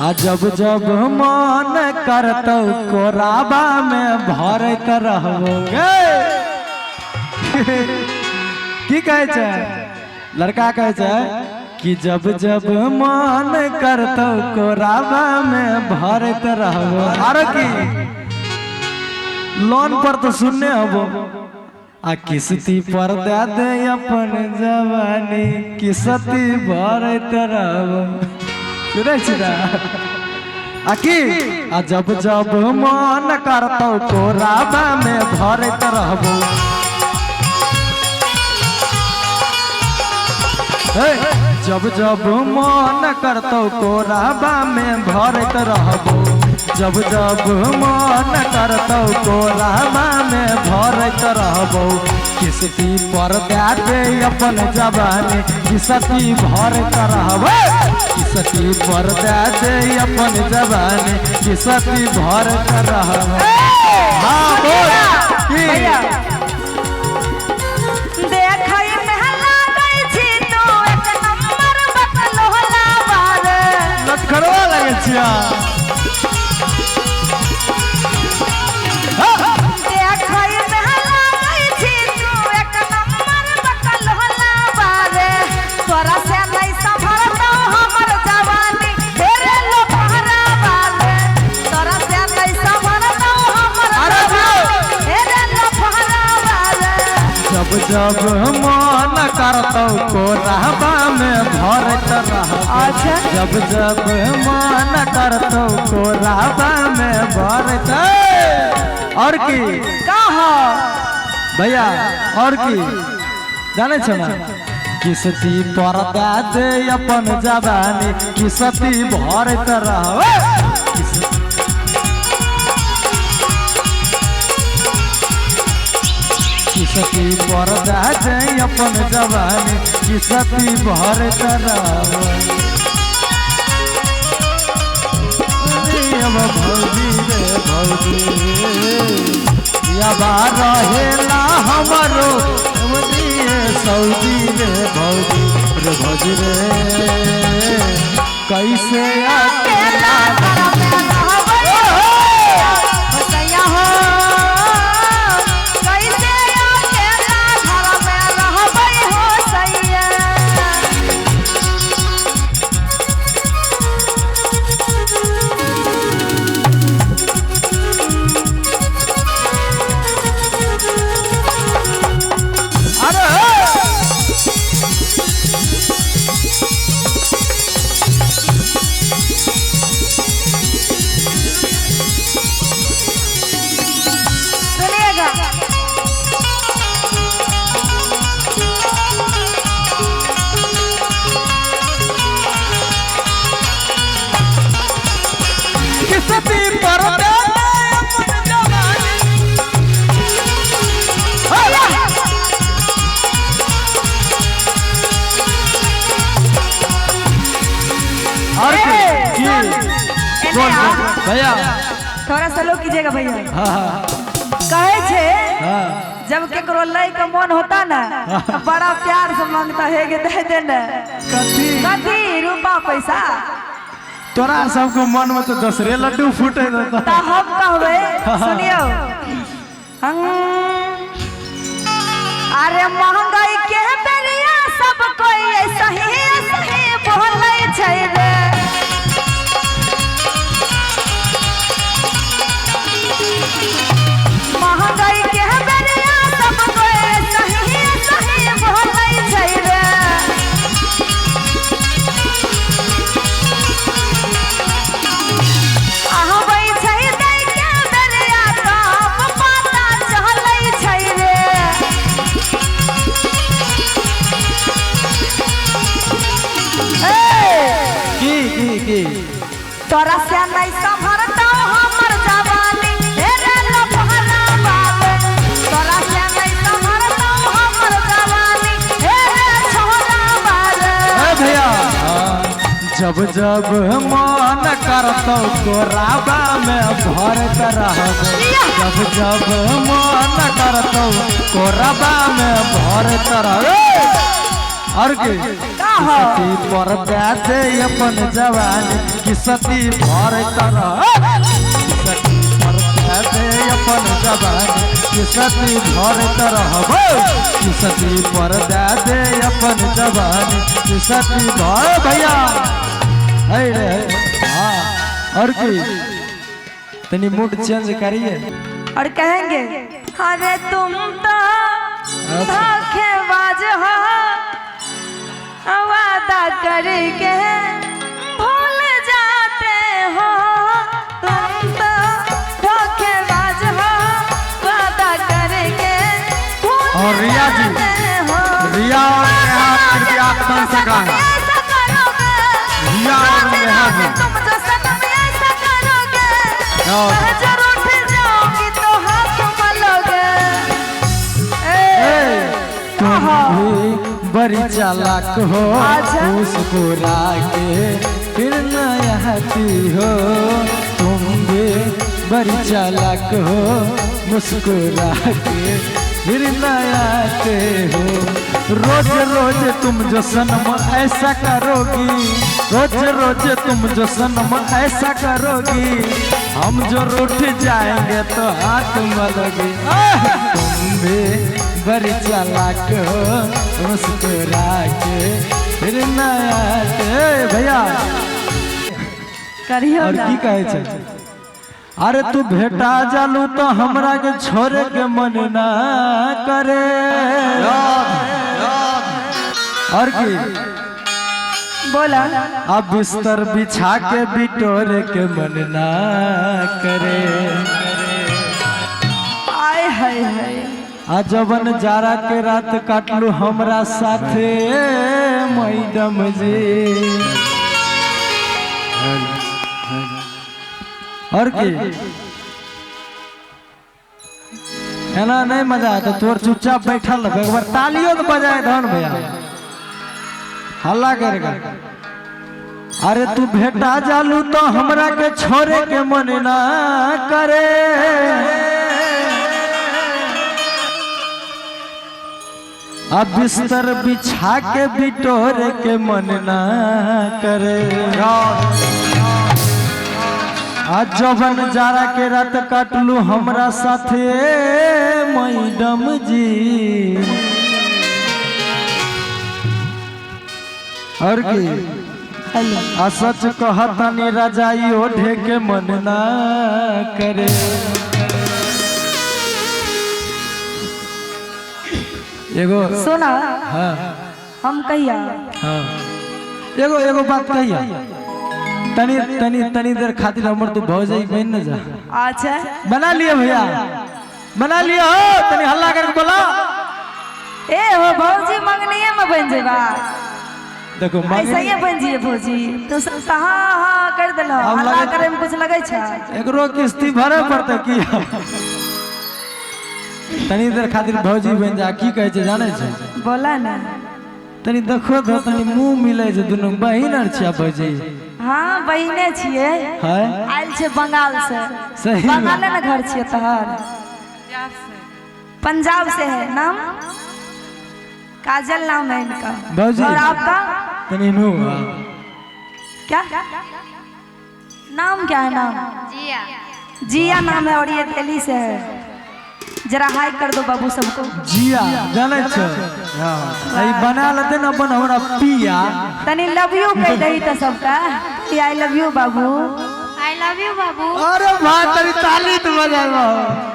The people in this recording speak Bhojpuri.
जब जब मन करतौ कोराबा में भरत रहबोगे। की कहे छै लड़का कहे छै कि जब जब मन करतौ कोराबा में भरत रहबो। आरो की लोन पर तो सुनने हबो आ किस्ती पर दे दे अपन जवानी किस्ती भरत रहबो। सुनै छी ना आकी जब जब मन करतौ कोराबा में भरत रहबो। जब जब मन करतौ कोराबा में भरत रहबो। जब जब मन करतौ कोराबा में भरत रहबो। किस्ती पर दे दे अपन जवानी किस्ती भरत रहबो। किस्ती पर दे दे अपन जवानी किस्ती भरत रहबो। हाँ बोल करवा लगे छिया जब जब मन करतौ कोराबा में भरत रहबो। जब जब मन करतौ कोराबा में भरत। और की कहा भैया और की जाने छ ना किस्ती पर दे दे अपन जवानी किस्ती भरत रहबो। किस्ती पर दे दे अपन जवानी किस्ती भरत रहबो। भौजी रे भौजी याबा रहेला हमरो सऊदी रे भौजी रे भौजी रे कैसे अकेला भैया थोड़ा स्लो कीजिएगा भैया। कहे छे जब केकरो लय के मन होता ना बड़ा प्यार से मांगता है कि दे दे ना कथी रुपा पैसा। तोरा सबको मन में तो 10 लड्डू फूटे तो हम कहबे सुनियो अरे महंगाई के बेरिया सब कोई सही बोलै छै रे। महंगाई के बेरिया सब कोई सही बोलै छै रे। आहबै छै दै के बेरिया तब पता चलै छै रे। की तोरा से नहीं संभरतौ हमर जवानी रे लफहरा बाबे। तोरा से नहीं संभरतौ हमर जवानी रे छोरा बाबे। भैया जब जब मन करतौ कोराबा में भरत रहबो। जब जब मन करतौ कोराबा में भरत रहबो। और की सती पर दे अपन जवानी कि सती भर तरह सती पर दे अपन जवानी कि सती भर तरह कि सती पर दे अपन जवानी कि सती भर भैया है रे हाँ। और की तनी मूड चेंज करिए और कहेंगे अरे तुम तो धोखेबाज हो वादा करके भूल जाते हो तुम तो धोखेबाज हो वादा करके भूल और रिया जी हो रिया और नेहा फिर भी आप बन सका है रिया और नेहा जी तुम जो सनम ऐसा करोगे और मैं जरूर उठ जाऊंगी तो हाथ मलोगे तुम भी बड़ी चालाक हो मुस्कुरा के फिर नया आती हो तुम भी बड़ी चालाक हो मुस्कुरा के फिर नया आते हो रोज रोज तुम जो सनम ऐसा करोगी रोज रोज तुम जो सनम ऐसा करोगी हम जो रूठ जाएंगे तो हाथ मलोगी तुम भी बड़ी चालाक हो मुस्कुरा के फिर नया भैया करियो और की कहे छे अरे तू भेटा जालू तो हमरा के छोड़े के मन ना करे और की बोला अब बिस्तर बिछा के बिटोरे के मन ना करे आय हाय हाय जवन जारा के रात काटलू हमरा साथे मैडम जी और की एना नहीं मजा आता तोर चुपचाप बैठल रह एक बार तालियों तो बजाए धन भैया हल्ला करेगा अरे तू भेटा जालू तो हमरा के छोड़े के मन ना करे अब बिस्तर बिछा के बिटोरे के मन ना करे आज जवन जारा के रात काटलू हमरा साथे मैडम जी और की आ सच कहतनी रजाई ओढ़े के मन ना करे एगो सुना हाँ हम कहिया हाँ एगो एगो बात कहिया तनी तनी तनी देर खातिर हमर तू भौजाई बन न जा अच्छा बना लियो भैया बना लियो हो तनी हल्ला करके बोला ए हो भौजी मंगनिया में बन जेबा देखो ऐसा ही बन जिए भौजी तो हाँ हाँ कर देलो अब हल्ला लगे- करे में कुछ लगे छै एकरो किस्ती भरे पड़ते की तनी देर खातिर भौजी बन जा की कहे छै जाने छै बोला ना तनी देखो तो तनी मुंह मिले छै दुनु बहिन आर छिया भौजी हाँ बहिने छिए है आयल छे बंगाल से सही में। बंगाल ना घर छिए तोहर पंजाब से है नाम काजल नाम है इनका भौजी। और आपका तनी नु क्या नाम क्या है नाम जिया जिया नाम है और ये दिल्ली से है जरा हाई कर दो बाबू सबको जिया जाने छै हां आई बना लेते न अपन हमरा पिया तनी लव यू कह दही तो सबका आई लव यू बाबू आई लव यू बाबू अरे वाह तेरी ताली तो बजाओ